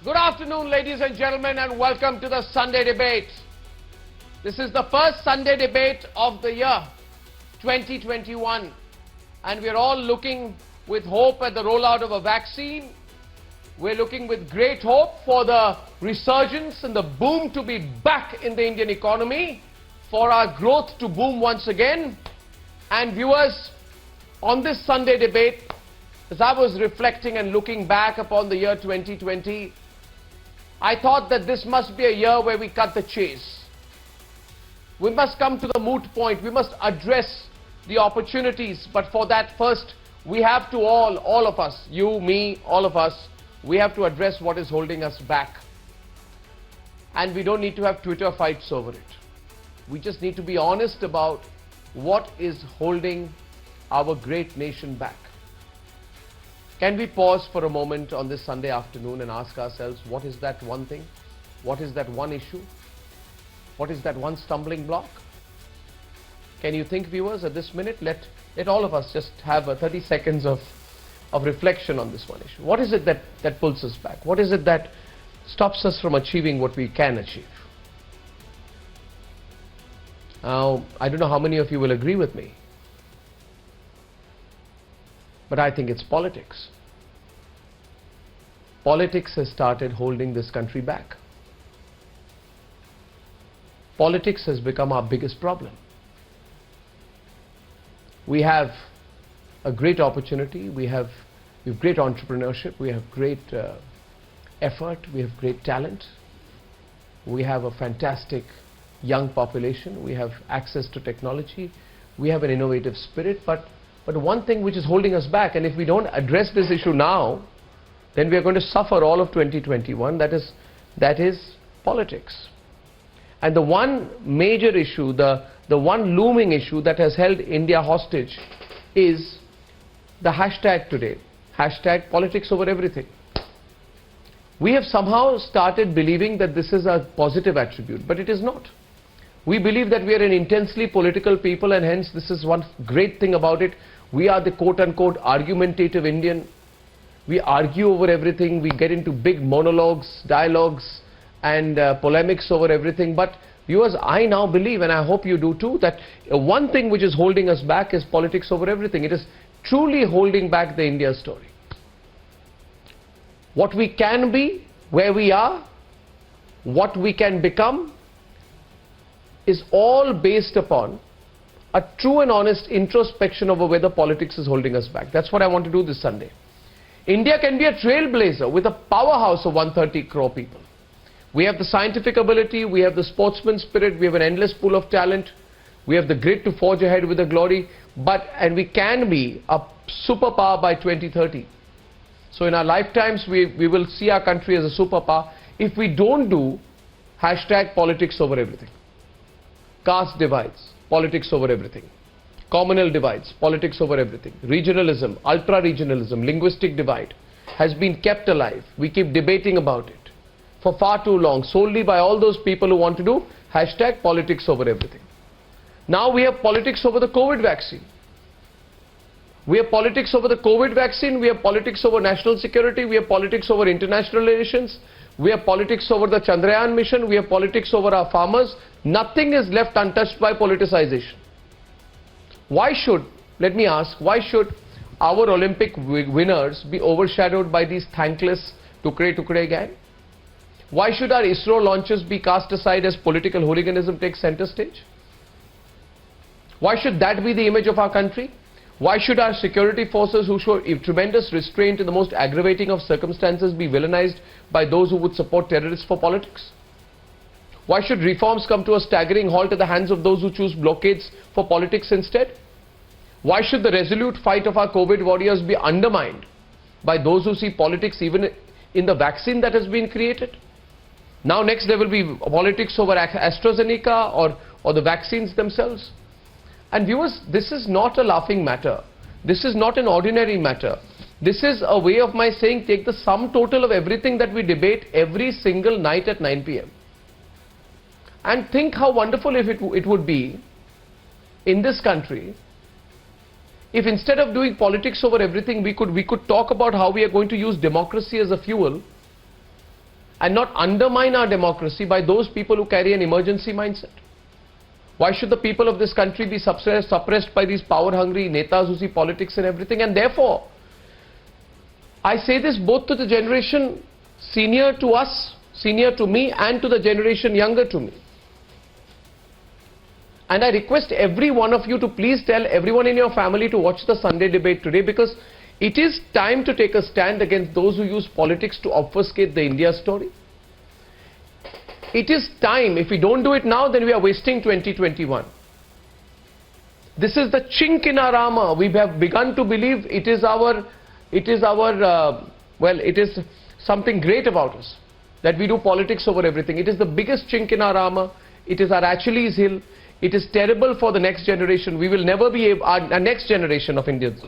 Good afternoon, ladies and gentlemen, and welcome to the Sunday debate. This is the first Sunday debate of the year 2021, and we're all looking with hope at the rollout of a vaccine. We're looking with great hope for the resurgence and the boom to be back in the Indian economy, for our growth to boom once again. And viewers, on this Sunday debate, as I was reflecting and looking back upon the year 2020, I thought that this must be a year where we cut the chase. We must come to the moot point. We must address the opportunities. But for that, first, we have to all of us, you, me, all of us, we have to address what is holding us back. And we don't need to have Twitter fights over it. We just need to be honest about what is holding our great nation back. Can we pause for a moment on this Sunday afternoon and ask ourselves, what is that one thing? What is that one issue? What is that one stumbling block? Can you think, viewers, at this minute? Let all of us just have 30 seconds of reflection on this one issue. What is it that pulls us back? What is it that stops us from achieving what we can achieve? Now, I don't know how many of you will agree with me, but I think it's politics. Politics has started holding this country back. Politics has become our biggest problem. We have a great opportunity, we have great entrepreneurship, we have great effort, we have great talent, we have a fantastic young population, we have access to technology, we have an innovative spirit, but one thing which is holding us back, and if we don't address this issue now, then we are going to suffer all of 2021, that is politics. And the one major issue, the one looming issue that has held India hostage is the hashtag today, hashtag politics over everything. We have somehow started believing that this is a positive attribute, but it is not. We believe that we are an intensely political people, and hence this is one great thing about it. We are the quote-unquote argumentative Indian. We argue over everything. We get into big monologues, dialogues, and polemics over everything. But viewers, I now believe, and I hope you do too, that one thing which is holding us back is politics over everything. It is truly holding back the India story. What we can be, where we are, what we can become, is all based upon a true and honest introspection over whether politics is holding us back. That's what I want to do this Sunday. India can be a trailblazer with a powerhouse of 130 crore people. We have the scientific ability, we have the sportsman spirit, we have an endless pool of talent, we have the grit to forge ahead with the glory, and we can be a superpower by 2030. So in our lifetimes, we will see our country as a superpower if we don't do hashtag politics over everything. Caste divides, politics over everything. Communal divides, politics over everything. Regionalism, ultra-regionalism, linguistic divide has been kept alive. We keep debating about it for far too long, solely by all those people who want to do hashtag politics over everything. Now we have politics over the COVID vaccine. We have politics over the COVID vaccine, we have politics over national security, we have politics over international relations, we have politics over the Chandrayaan mission, we have politics over our farmers. Nothing is left untouched by politicization. Why should, let me ask, why should our Olympic winners be overshadowed by these thankless tukre gang? Why should our ISRO launches be cast aside as political hooliganism takes center stage? Why should that be the image of our country? Why should our security forces, who show tremendous restraint in the most aggravating of circumstances, be villainized by those who would support terrorists for politics? Why should reforms come to a staggering halt at the hands of those who choose blockades for politics instead? Why should the resolute fight of our COVID warriors be undermined by those who see politics even in the vaccine that has been created? Now next there will be politics over AstraZeneca or the vaccines themselves. And viewers, this is not a laughing matter. This is not an ordinary matter. This is a way of my saying, take the sum total of everything that we debate every single night at 9 p.m. And think how wonderful it would be in this country if instead of doing politics over everything, we could talk about how we are going to use democracy as a fuel and not undermine our democracy by those people who carry an emergency mindset. Why should the people of this country be suppressed by these power-hungry netas who see politics and everything? And therefore, I say this both to the generation senior to us, senior to me, and to the generation younger to me. And I request every one of you to please tell everyone in your family to watch the Sunday debate today, because it is time to take a stand against those who use politics to obfuscate the India story. It is time. If we don't do it now, then we are wasting 2021. This is the chink in our armour. We have begun to believe it is something great about us, that we do politics over everything. It is the biggest chink in our armour. It is our Achilles heel. It is terrible for the next generation. We will never be able, our next generation of Indians,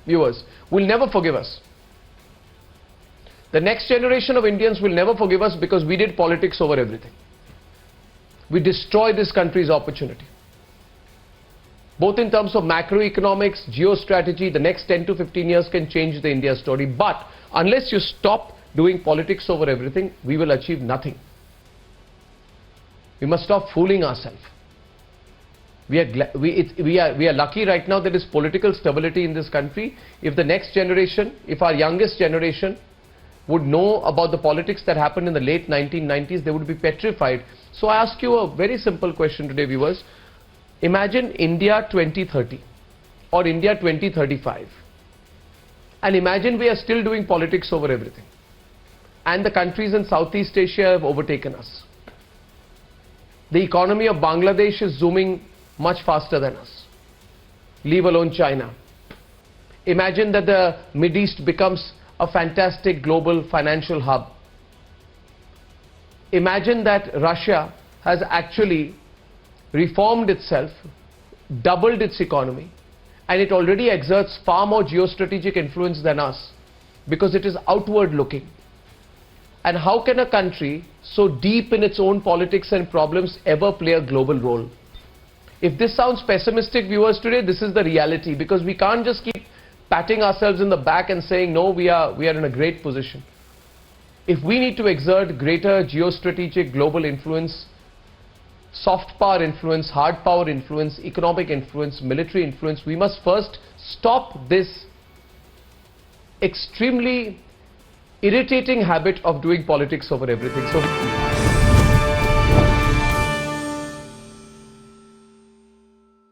viewers, will never forgive us. The next generation of Indians will never forgive us because we did politics over everything. We destroyed this country's opportunity. Both in terms of macroeconomics, geostrategy, the next 10 to 15 years can change the India story. But unless you stop doing politics over everything, we will achieve nothing. We must stop fooling ourselves. We are lucky right now there is political stability in this country. If the next generation, if our youngest generation would know about the politics that happened in the late 1990s, they would be petrified. So I ask you a very simple question today, viewers. Imagine India 2030 or India 2035. And imagine we are still doing politics over everything. And the countries in Southeast Asia have overtaken us. The economy of Bangladesh is zooming much faster than us. Leave alone China. Imagine that the Middle East becomes a fantastic global financial hub. Imagine that Russia has actually reformed itself, doubled its economy, and it already exerts far more geostrategic influence than us because it is outward looking. And how can a country so deep in its own politics and problems ever play a global role? If this sounds pessimistic, viewers, today, this is the reality, because we can't just keep patting ourselves in the back and saying, no, we are in a great position. If we need to exert greater geostrategic global influence, soft power influence, hard power influence, economic influence, military influence, we must first stop this extremely irritating habit of doing politics over everything. So